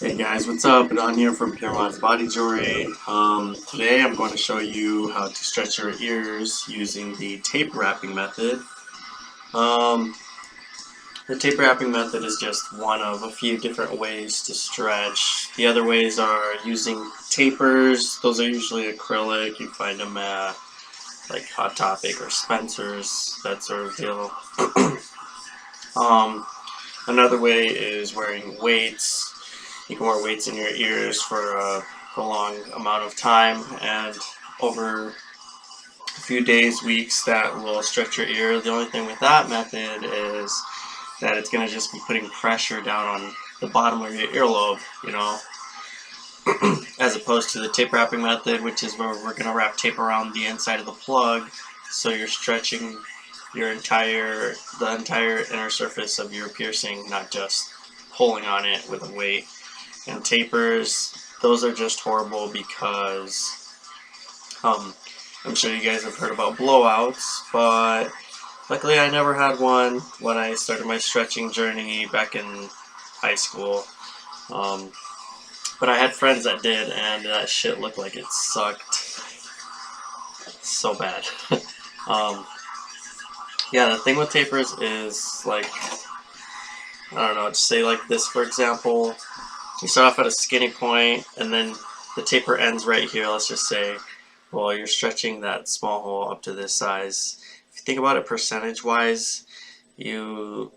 Hey guys, what's up? Adan here from Puremods Body Jewelry. Today I'm going to show you how to stretch your ears using the tape wrapping method. The tape wrapping method is just one of a few different ways to stretch. The other ways are using tapers. Those are usually acrylic. You find them at like Hot Topic or Spencer's, that sort of deal. Another way is wearing weights. You can wear weights in your ears for a prolonged amount of time, and over a few days, weeks, that will stretch your ear. The only thing with that method is that it's going to just be putting pressure down on the bottom of your earlobe, as opposed to the tape wrapping method, which is where we're going to wrap tape around the inside of the plug, so you're stretching the entire inner surface of your piercing, not just pulling on it with a weight. And tapers, those are just horrible because I'm sure you guys have heard about blowouts, but luckily I never had one when I started my stretching journey back in high school. But I had friends that did, and that shit looked like it sucked so bad. Yeah, the thing with tapers is, like, I don't know, just say like this, for example. You start off at a skinny point, and then the taper ends right here. Let's just say, well, you're stretching that small hole up to this size. If you think about it percentage-wise, you're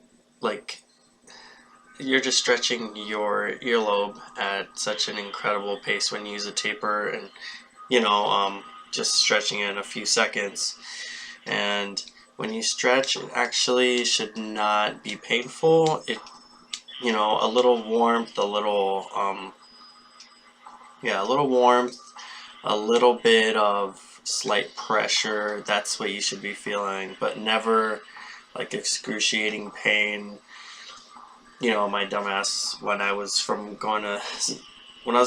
just stretching your earlobe at such an incredible pace when you use a taper, and just stretching it in a few seconds. And when you stretch, it actually should not be painful. A little warmth, a little bit of slight pressure, that's what you should be feeling, but never like excruciating pain. My dumbass, when I was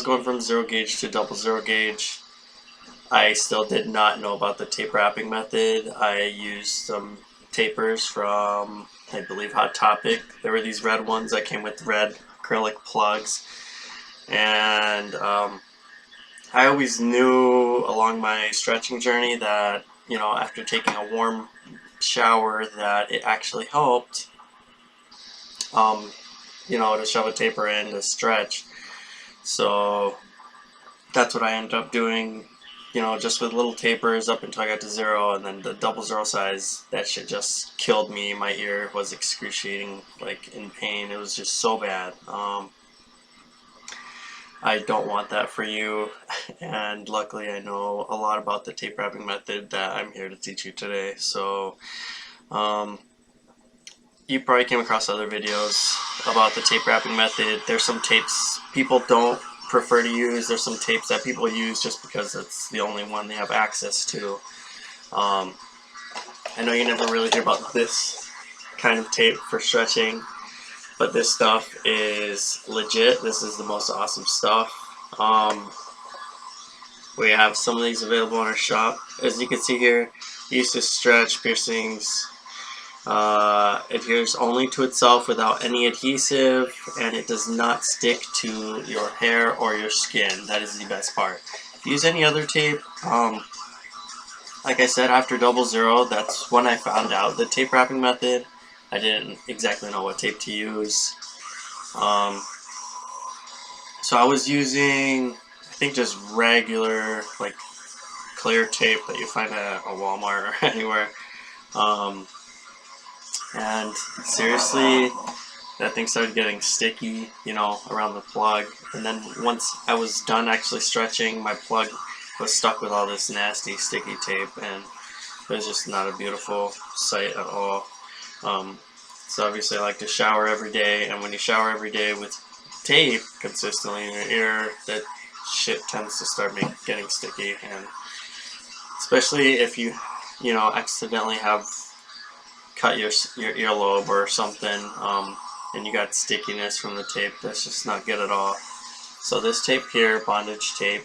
going from 0 gauge to double 0 gauge, I still did not know about the tape wrapping method. I used some tapers from, I believe, Hot Topic. There were these red ones that came with red acrylic plugs, and I always knew along my stretching journey that after taking a warm shower that it actually helped to shove a taper in to stretch. So that's what I ended up doing, just with little tapers up until I got to 0, and then the double 0 size, that shit just killed me. My ear was excruciating, like in pain. It was just so bad. I don't want that for you, and luckily I know a lot about the tape wrapping method that I'm here to teach you today. So you probably came across other videos about the tape wrapping method. There's some tapes people don't prefer to use. There's some tapes that people use just because it's the only one they have access to. I know you never really hear about this kind of tape for stretching, but this stuff is legit. This is the most awesome stuff. We have some of these available in our shop. As you can see here, used to stretch piercings. Adheres only to itself without any adhesive, and it does not stick to your hair or your skin. That is the best part. If you use any other tape, like I said, after double 0, that's when I found out the tape wrapping method. I didn't exactly know what tape to use. So I was using, I think, just regular, like, clear tape that you find at a Walmart or anywhere. And seriously, that thing started getting sticky, around the plug. And then once I was done actually stretching, my plug was stuck with all this nasty sticky tape, and it was just not a beautiful sight at all. So obviously I like to shower every day, and when you shower every day with tape consistently in your ear, that shit tends to start getting sticky. And especially if you accidentally have cut your earlobe or something, and you got stickiness from the tape, that's just not good at all. So this tape here, bondage tape,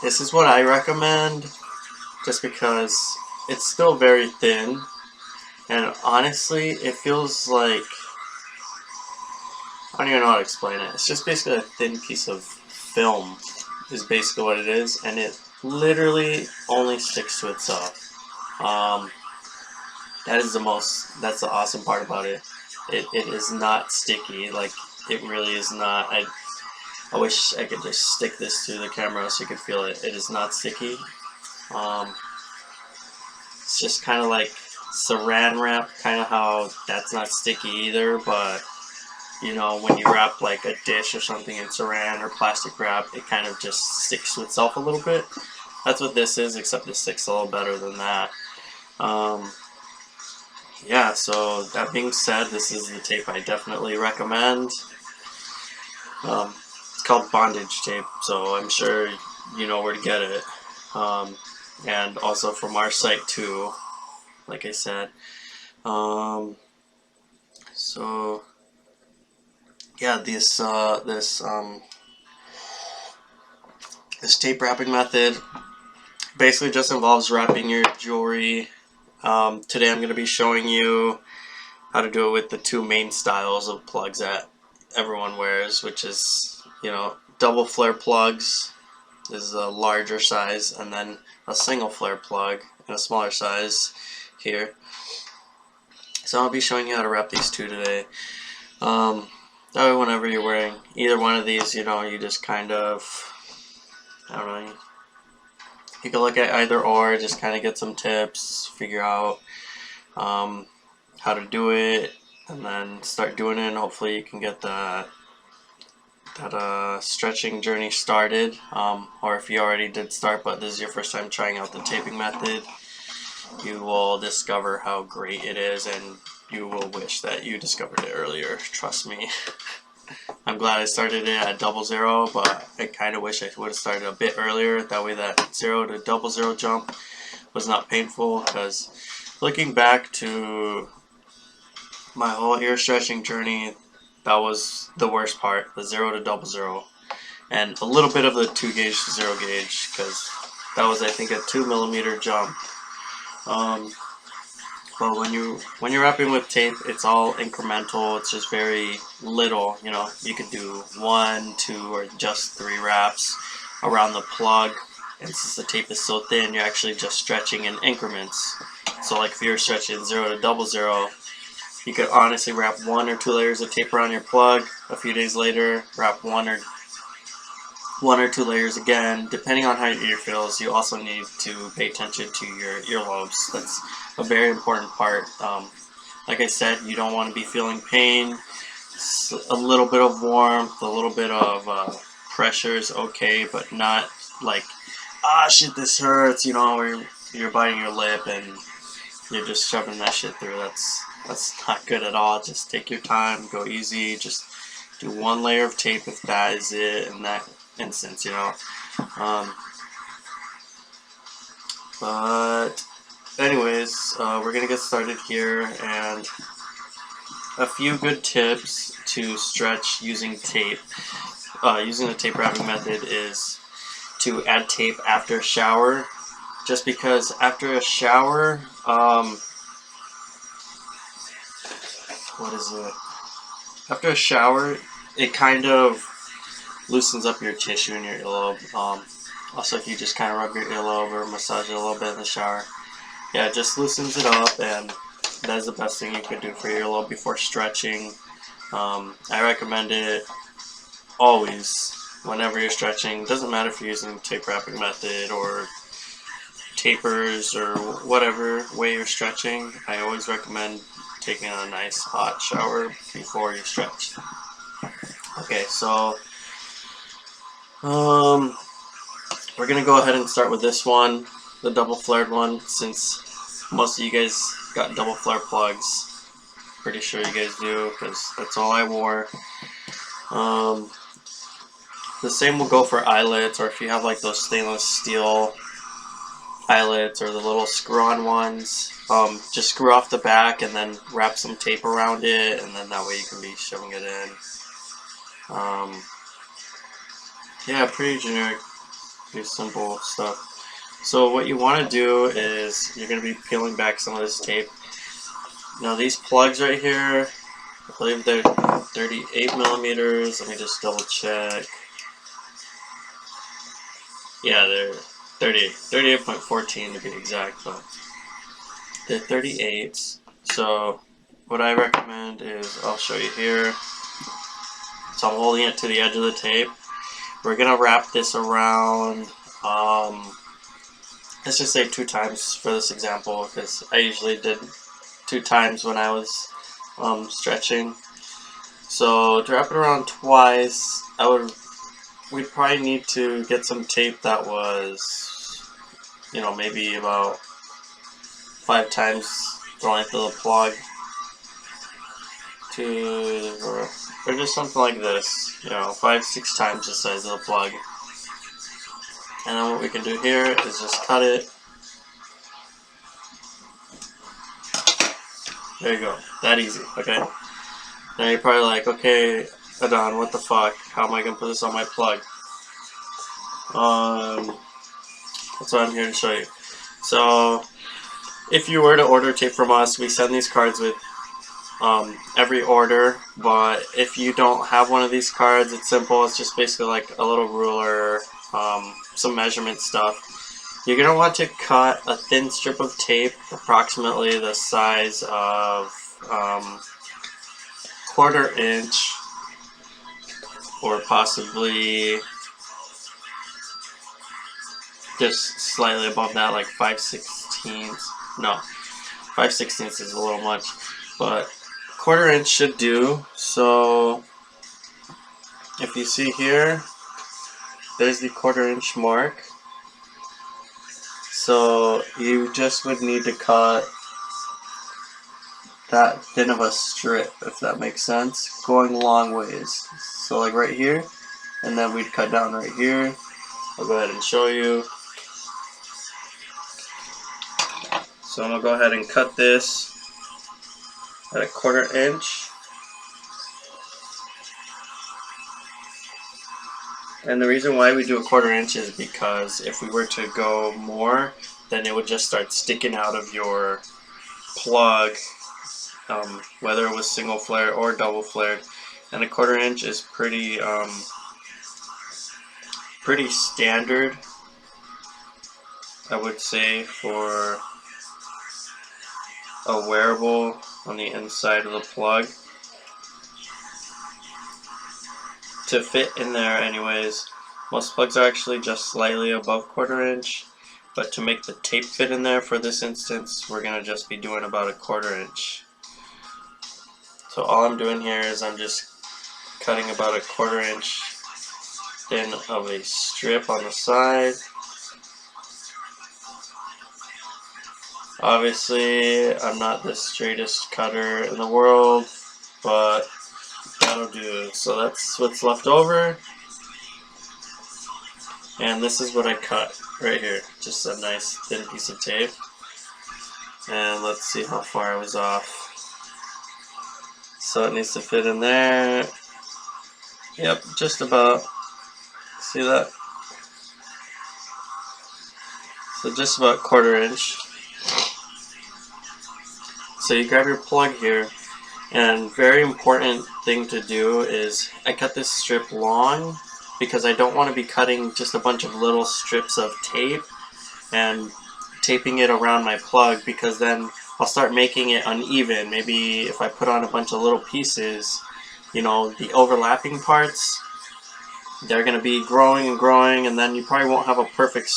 this is what I recommend, just because it's still very thin, and honestly it feels like I don't even know how to explain it. It's just basically a thin piece of film is basically what it is, and it literally only sticks to itself. That's the awesome part about it. It is not sticky, like it really is not. I wish I could just stick this to the camera so you could feel it. It is not sticky. It's just kind of like saran wrap, kind of how that's not sticky either, but you know, when you wrap like a dish or something in saran or plastic wrap, it kind of just sticks to itself a little bit. That's what this is, except it sticks a little better than that. Yeah, so that being said, this is the tape I definitely recommend. It's called bondage tape, so I'm sure you know where to get it. And also from our site too, like I said. So yeah, this tape wrapping method basically just involves wrapping your jewelry. Today I'm going to be showing you how to do it with the two main styles of plugs that everyone wears, which is, you know, double flare plugs is a larger size, and then a single flare plug in a smaller size here. So I'll be showing you how to wrap these two today. That way whenever you're wearing either one of these, you know, you just kind of, I don't know, you can look at either or, just kind of get some tips, figure out how to do it, and then start doing it, and hopefully you can get that stretching journey started. Or if you already did start but this is your first time trying out the taping method, you will discover how great it is, and you will wish that you discovered it earlier. Trust me. I'm glad I started it at 00, but I kind of wish I would have started a bit earlier. That way that 0 to 00 jump was not painful, because looking back to my whole ear stretching journey, that was the worst part, the 0 to 00. And a little bit of the 2 gauge to 0 gauge, because that was, I think, a 2mm jump. But when you're wrapping with tape, it's all incremental. It's just very little. You know, you could do 1, 2, or just 3 wraps around the plug. And since the tape is so thin, you're actually just stretching in increments. So, like if you're stretching 0 to 00, you could honestly wrap 1 or 2 layers of tape around your plug. A few days later, wrap 1 or 2 layers again. Depending on how your ear feels, you also need to pay attention to your earlobes. That's a very important part. Like I said, you don't want to be feeling pain. A little bit of warmth, a little bit of pressure is okay, but not like, ah, shit, this hurts, you know, or you're biting your lip and you're just shoving that shit through. That's not good at all. Just take your time, go easy, just do 1 layer of tape if that is it in that instance, you know. But anyways, we're gonna get started here, and a few good tips to stretch using tape, using the tape wrapping method, is to add tape after a shower, just because after a shower, after a shower, it kind of loosens up your tissue in your earlobe. Also, if you just kind of rub your earlobe or massage it a little bit in the shower, yeah, it just loosens it up, and that is the best thing you could do for your earlobe before stretching. I recommend it always whenever you're stretching. Doesn't matter if you're using tape wrapping method or tapers or whatever way you're stretching. I always recommend taking a nice hot shower before you stretch. Okay, so we're gonna go ahead and start with this one, the double flared one, since most of you guys got double flare plugs. Pretty sure you guys do, because that's all I wore. The same will go for eyelets, or if you have like those stainless steel eyelets or the little screw-on ones, just screw off the back and then wrap some tape around it, and then that way you can be shoving it in. Yeah, pretty generic, pretty simple stuff. So what you want to do is you're going to be peeling back some of this tape. Now these plugs right here, I believe they're 38 millimeters. Let me just double check. Yeah, they're 38.14 to be exact, but they're 38s. So what I recommend is, I'll show you here. So I'm holding it to the edge of the tape. We're gonna wrap this around, let's just say 2 times for this example, because I usually did 2 times when I was stretching. So to wrap it around twice, we'd probably need to get some tape that was, you know, maybe about 5 times the length of the plug, or just something like this, you know, 5-6 times the size of the plug. And then what we can do here is just cut it. There you go, that easy, okay? Now you're probably like, okay, Adan, what the fuck? How am I gonna put this on my plug? That's what I'm here to show you. So, if you were to order tape from us, we send these cards with every order, but if you don't have one of these cards, it's simple. It's just basically like a little ruler, some measurement stuff. You're going to want to cut a thin strip of tape, approximately the size of 1/4 inch, or possibly just slightly above that, like 5/16. No, 5/16 is a little much, but 1/4 inch should do. So if you see here, there's the 1/4 inch mark. So you just would need to cut that thin of a strip, if that makes sense, going long ways. So like right here, and then we'd cut down right here. I'll go ahead and show you. So I'm gonna go ahead and cut this at 1/4 inch. And the reason why we do 1/4 inch is because if we were to go more, then it would just start sticking out of your plug, whether it was single flare or double flared. And 1/4 inch is pretty standard, I would say, for a wearable on the inside of the plug to fit in there. Anyways, most plugs are actually just slightly above 1/4 inch, but to make the tape fit in there for this instance, we're gonna just be doing about 1/4 inch. So all I'm doing here is I'm just cutting about 1/4 inch thin of a strip on the side. Obviously, I'm not the straightest cutter in the world, but that'll do. So that's what's left over. And this is what I cut right here. Just a nice thin piece of tape. And let's see how far I was off. So it needs to fit in there. Yep, just about. See that? So just about 1/4 inch. So you grab your plug here, and very important thing to do is I cut this strip long because I don't want to be cutting just a bunch of little strips of tape and taping it around my plug, because then I'll start making it uneven. Maybe if I put on a bunch of little pieces, you know, the overlapping parts, they're going to be growing and growing, and then you probably won't have a perfect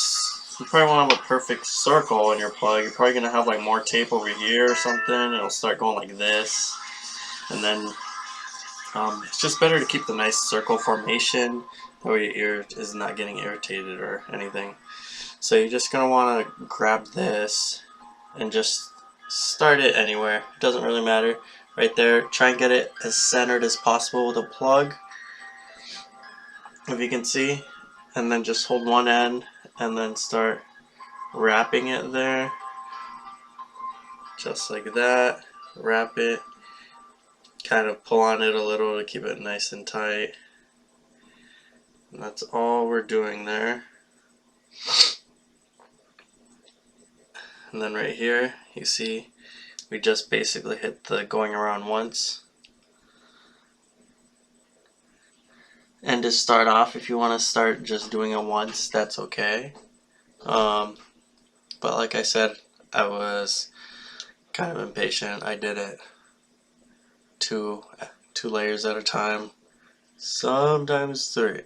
circle in your plug. You're probably going to have like more tape over here or something. It'll start going like this, and then it's just better to keep the nice circle formation, that way your ear is not getting irritated or anything. So you're just going to want to grab this and just start it anywhere. It doesn't really matter. Right there, try and get it as centered as possible with a plug, if you can see, and then just hold one end and then start wrapping it there, just like that. Wrap it, kind of pull on it a little to keep it nice and tight, and that's all we're doing there. And then right here, you see, we just basically hit the going around once. And to start off, if you want to start just doing it once, that's okay. But like I said, I was kind of impatient. I did it two layers at a time, sometimes 3.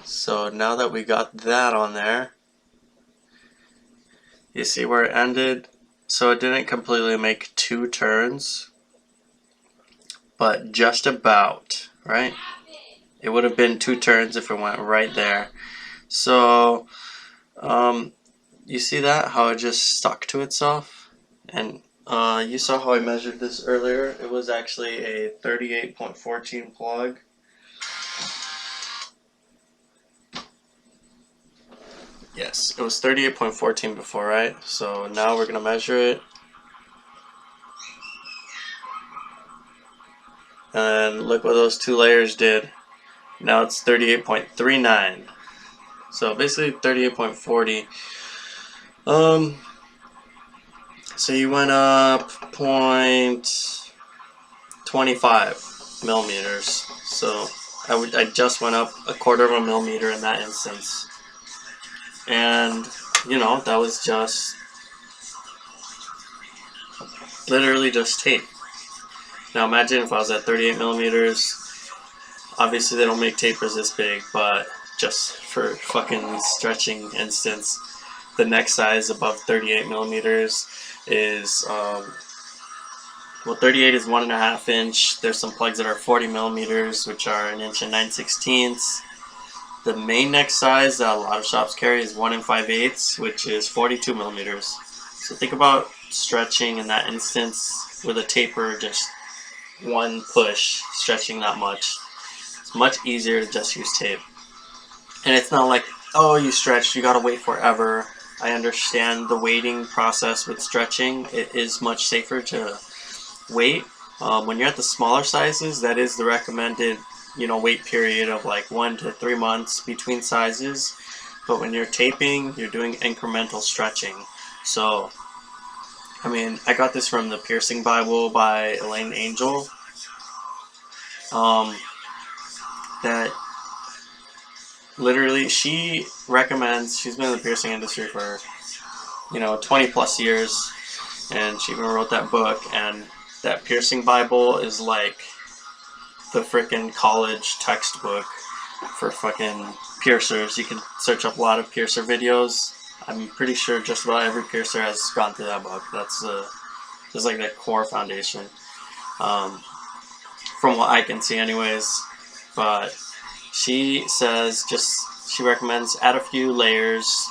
So now that we got that on there, you see where it ended? So it didn't completely make 2 turns, but just about, right? It would have been 2 turns if it went right there. So, you see that? How it just stuck to itself? And you saw how I measured this earlier. It was actually a 38.14 plug. Yes, it was 38.14 before, right? So now we're going to measure it. And look what those 2 layers did. Now it's 38.39. So basically 38.40. So you went up 0.25 millimeters. So I just went up 1/4 millimeter in that instance. And, you know, that was just literally just tape. Now imagine if I was at 38 millimeters. Obviously they don't make tapers this big, but just for fucking stretching instance, the next size above 38 millimeters is, well, 38 is 1.5 inch. There's some plugs that are 40 millimeters, which are 1 inch and 9/16. The main neck size that a lot of shops carry is 1 5/8, which is 42 millimeters. So think about stretching in that instance with a taper, just one push, stretching that much. It's much easier to just use tape. And it's not like, oh, you stretched, you gotta wait forever. I understand the waiting process with stretching. It is much safer to wait. When you're at the smaller sizes, that is the recommended, you know, wait period of like 1 to 3 months between sizes. But when you're taping, you're doing incremental stretching. So, I mean, I got this from the Piercing Bible by Elaine Angel. That literally she recommends, she's been in the piercing industry for, you know, 20 plus years, and she even wrote that book. And that Piercing Bible is like the freaking college textbook for fucking piercers. You can search up a lot of piercer videos. I'm pretty sure just about every piercer has gone through that book. That's just like the core foundation, from what I can see anyways. But she says, she recommends add a few layers.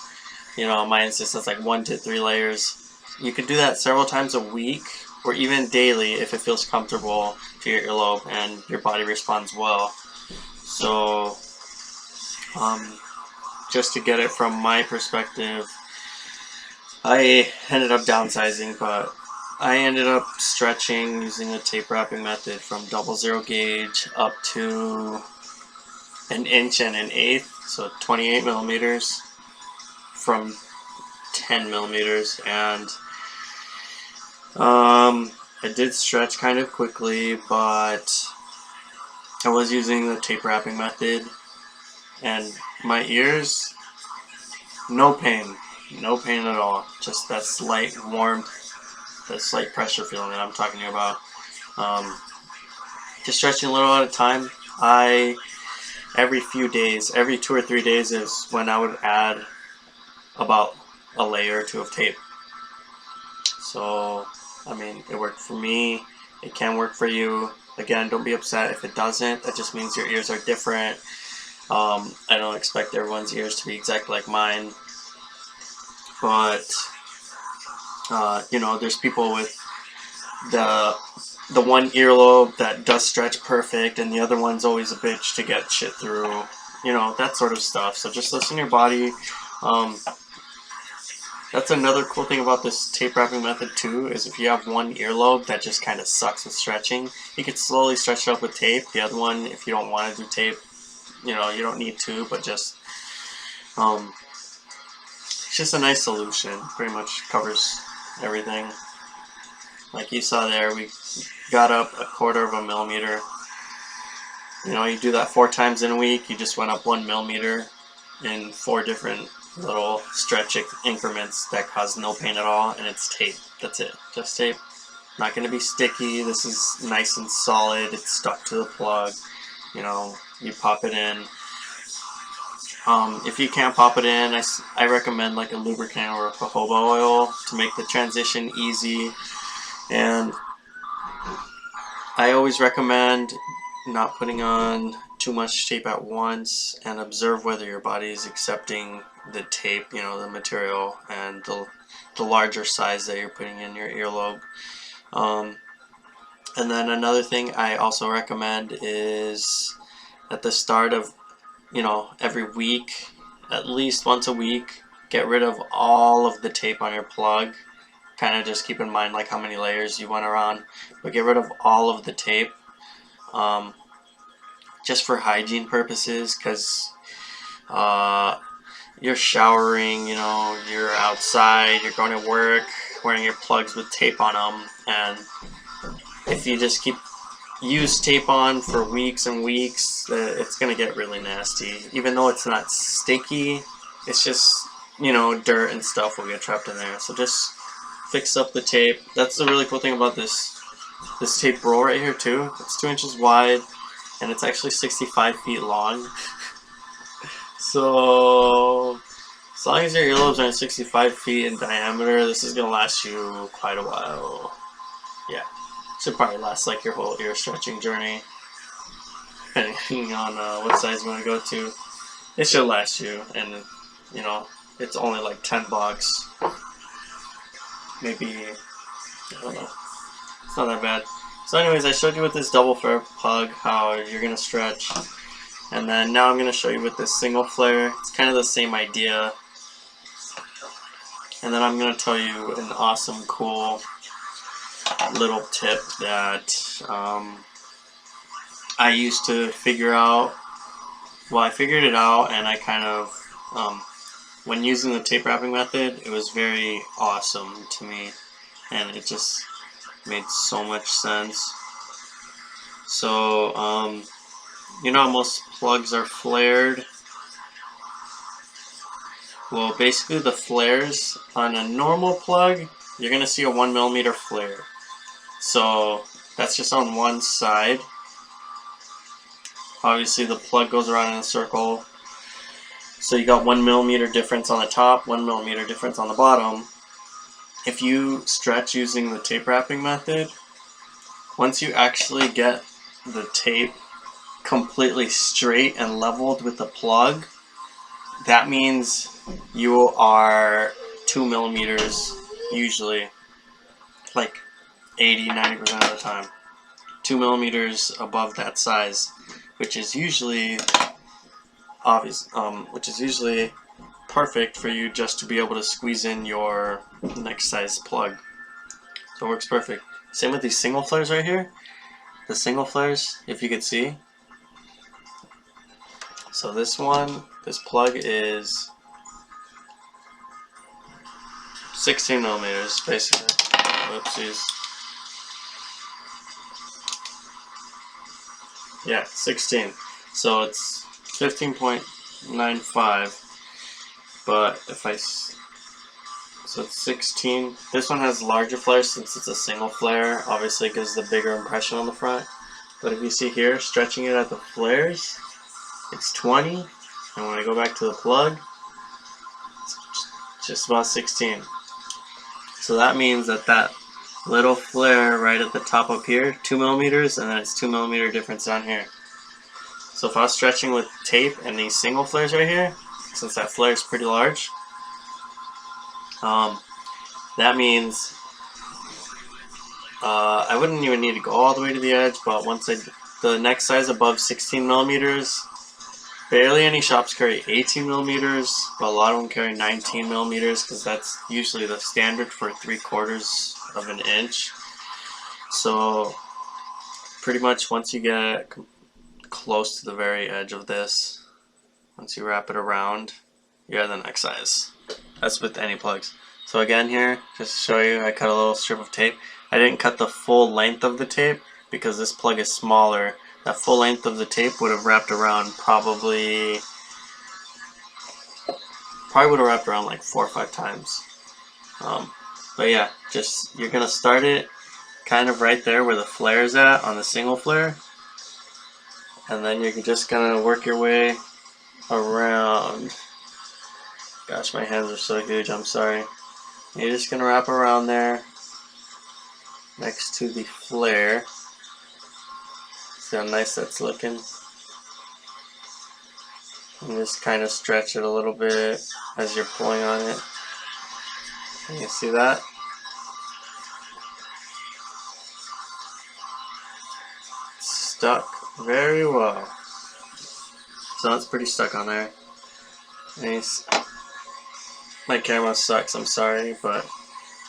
You know, in my instance, that's like 1 to 3 layers. You could do that several times a week, or even daily if it feels comfortable to your earlobe and your body responds well. So, just to get it from my perspective, I ended up downsizing, but I ended up stretching using a tape wrapping method from 00 gauge up to 1 inch and 1/8, so 28 millimeters from 10 millimeters. And I did stretch kind of quickly, but I was using the tape wrapping method, and my ears, no pain at all. Just that slight warmth, that slight pressure feeling that I'm talking about. Just stretching a little at a time. Every few days, every 2 or 3 days is when I would add about a layer or 2 of tape. So, I mean, it worked for me. It can work for you. Again, don't be upset if it doesn't. That just means your ears are different. I don't expect everyone's ears to be exactly like mine. But, you know, there's people with the one earlobe that does stretch perfect, and the other one's always a bitch to get shit through. You know, that sort of stuff. So just listen to your body. That's another cool thing about this tape wrapping method too, is if you have one earlobe that just kind of sucks with stretching, you could slowly stretch it up with tape. The other one, if you don't want to do tape, you know, you don't need to, but just, it's just a nice solution. Pretty much covers everything. Like you saw there, we got up 1/4 millimeter. You know, you do that 4 times in a week, you just went up 1 millimeter in 4 different little stretch increments that cause no pain at all, and it's tape. That's it, just tape. Not going to be sticky. This is nice and solid. It's stuck to the plug. You know, you pop it in. If you can't pop it in, I recommend like a lubricant or a jojoba oil to make the transition easy. And I always recommend not putting on too much tape at once, and observe whether your body is accepting the tape, you know, the material, and the larger size that you're putting in your earlobe. And then another thing I also recommend is at the start of, you know, every week, at least once a week, get rid of all of the tape on your plug. Kind of just keep in mind like how many layers you went around, but get rid of all of the tape, just for hygiene purposes, because you're showering, you know, you're outside, you're going to work, wearing your plugs with tape on them, and if you just use tape on for weeks and weeks, it's going to get really nasty. Even though it's not sticky, it's just, you know, dirt and stuff will get trapped in there. So just fix up the tape. That's the really cool thing about this tape roll right here too. It's 2 inches wide, and it's actually 65 feet long. So as long as your earlobes are 65 feet in diameter, this is going to last you quite a while. Yeah. Should probably last like your whole ear stretching journey, depending on what size you want to go to. It should last you, and you know, it's only like $10. Maybe, I don't know. It's not that bad. So anyways, I showed you with this double flare plug how you're gonna stretch, and then now I'm gonna show you with this single flare. It's kind of the same idea, and then I'm gonna tell you an awesome, cool little tip that I used to figure out. Well, I figured it out, and I kind of, when using the tape wrapping method, it was very awesome to me, and it just made so much sense. So, you know how most plugs are flared? Well, basically the flares on a normal plug, you're going to see a 1 millimeter flare. So that's just on one side. Obviously the plug goes around in a circle. So you got 1 millimeter difference on the top, 1 millimeter difference on the bottom. If you stretch using the tape wrapping method, once you actually get the tape completely straight and leveled with the plug, that means you are 2 millimeters usually, like 80–90% of the time, 2 millimeters above that size, which is usually obvious, which is usually perfect for you just to be able to squeeze in your next size plug. So it works perfect. Same with these single flares right here. The single flares, if you could see. So this one, this plug is 16 millimeters basically. Whoopsies. Yeah, 16. So it's 15.95. But if so it's 16. This one has larger flares since it's a single flare. Obviously it gives the bigger impression on the front. But if you see here, stretching it at the flares, it's 20. And when I go back to the plug, it's just about 16. So that means that little flare right at the top up here, 2 millimeters, and then it's 2 millimeter difference down here. So if I was stretching with tape and these single flares right here, since that flare is pretty large, that means I wouldn't even need to go all the way to the edge, but once the next size above 16 millimeters, barely any shops carry 18 millimeters, but a lot of them carry 19 millimeters because that's usually the standard for 3/4 of an inch. So pretty much once you get close to the very edge of this, once you wrap it around, you're the next size. That's with any plugs. So again here, just to show you, I cut a little strip of tape. I didn't cut the full length of the tape because this plug is smaller. That full length of the tape would have wrapped around probably would have wrapped around like 4 or 5 times. But yeah, just you're gonna start it kind of right there where the flare is at on the single flare, and then you're just gonna work your way around. Gosh, my hands are so huge, I'm sorry. You're just gonna wrap around there next to the flare. See how nice that's looking? And just kind of stretch it a little bit as you're pulling on it. Can you see that? Stuck very well. So that's pretty stuck on there. Nice. My camera sucks, I'm sorry, but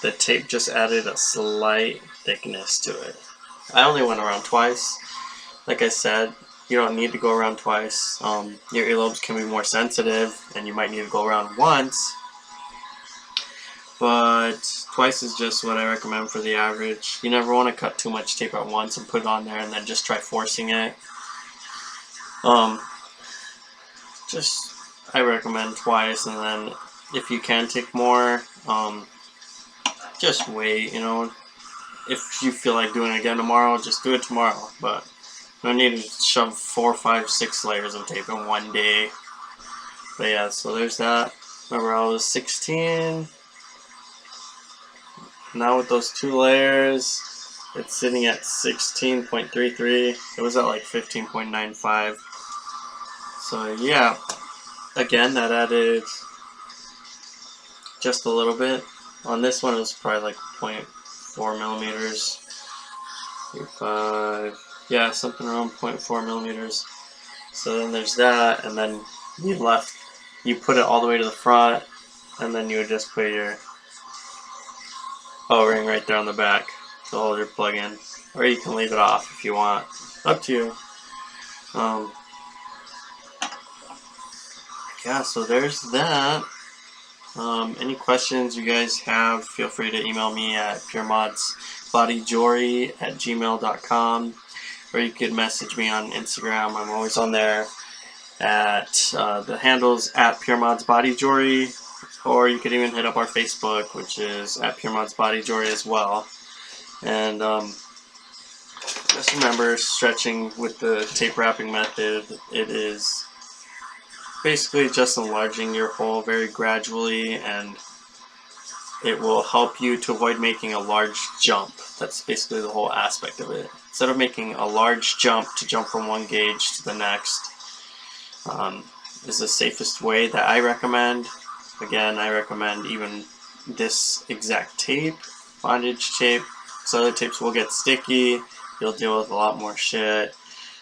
the tape just added a slight thickness to it. I only went around twice. Like I said, you don't need to go around twice. Your earlobes can be more sensitive, and you might need to go around once. But twice is just what I recommend for the average. You never want to cut too much tape at once and put it on there and then just try forcing it. I recommend twice, and then if you can take more, just wait, you know. If you feel like doing it again tomorrow, just do it tomorrow. But no need to shove 4, 5, 6 layers of tape in one day. But yeah, so there's that. Remember, I was 16. Now with those 2 layers, it's sitting at 16.33. It was at like 15.95. So yeah, again, that added just a little bit. On this one, it was probably like 0.4 millimeters. 5, yeah, something around 0.4 millimeters. So then there's that, and then you put it all the way to the front, and then you would just put your O-ring right there on the back to hold your plug in, or you can leave it off if you want. Up to you. Yeah, so there's that. Any questions you guys have, feel free to email me at puremodsbodyjewelry@gmail.com, or you could message me on Instagram. I'm always on there at the handles at puremodsbodyjewelry, or you could even hit up our Facebook, which is at puremodsbodyjewelry as well. And just remember, stretching with the tape wrapping method, it is basically just enlarging your hole very gradually, and it will help you to avoid making a large jump. That's basically the whole aspect of it. Instead of making a large jump to jump from one gauge to the next, is the safest way that I recommend. Again, I recommend even this exact tape, bondage tape, so other tapes will get sticky, you'll deal with a lot more shit,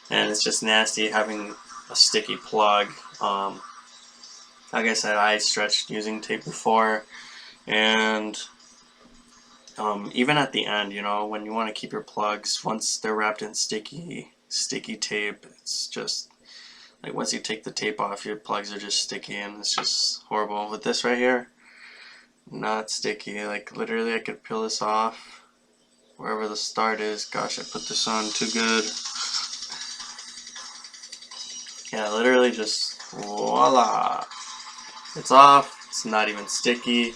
and it's just nasty having a sticky plug. Like I said, I stretched using tape before, and even at the end, you know, when you want to keep your plugs, once they're wrapped in sticky tape, it's just like once you take the tape off, your plugs are just sticky, and it's just horrible. With this right here, not sticky. Like literally I could peel this off wherever the start is. Gosh, I put this on too good. Yeah, literally just voila, it's off. It's not even sticky.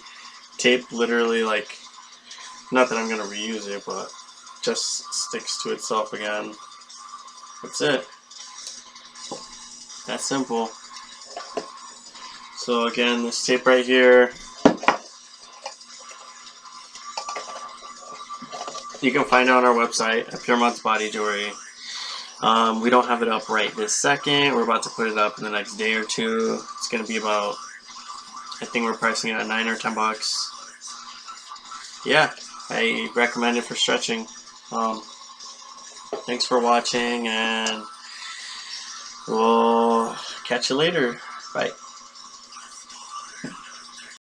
Tape literally, like, not that I'm gonna reuse it, but just sticks to itself again. That's it. That's simple. So again, this tape right here, you can find it on our website at Puremods Body Jewelry. We don't have it up right this second. We're about to put it up in the next day or two. It's going to be about, I think we're pricing it at $9 or $10. Yeah, I recommend it for stretching. Thanks for watching, and we'll catch you later. Bye.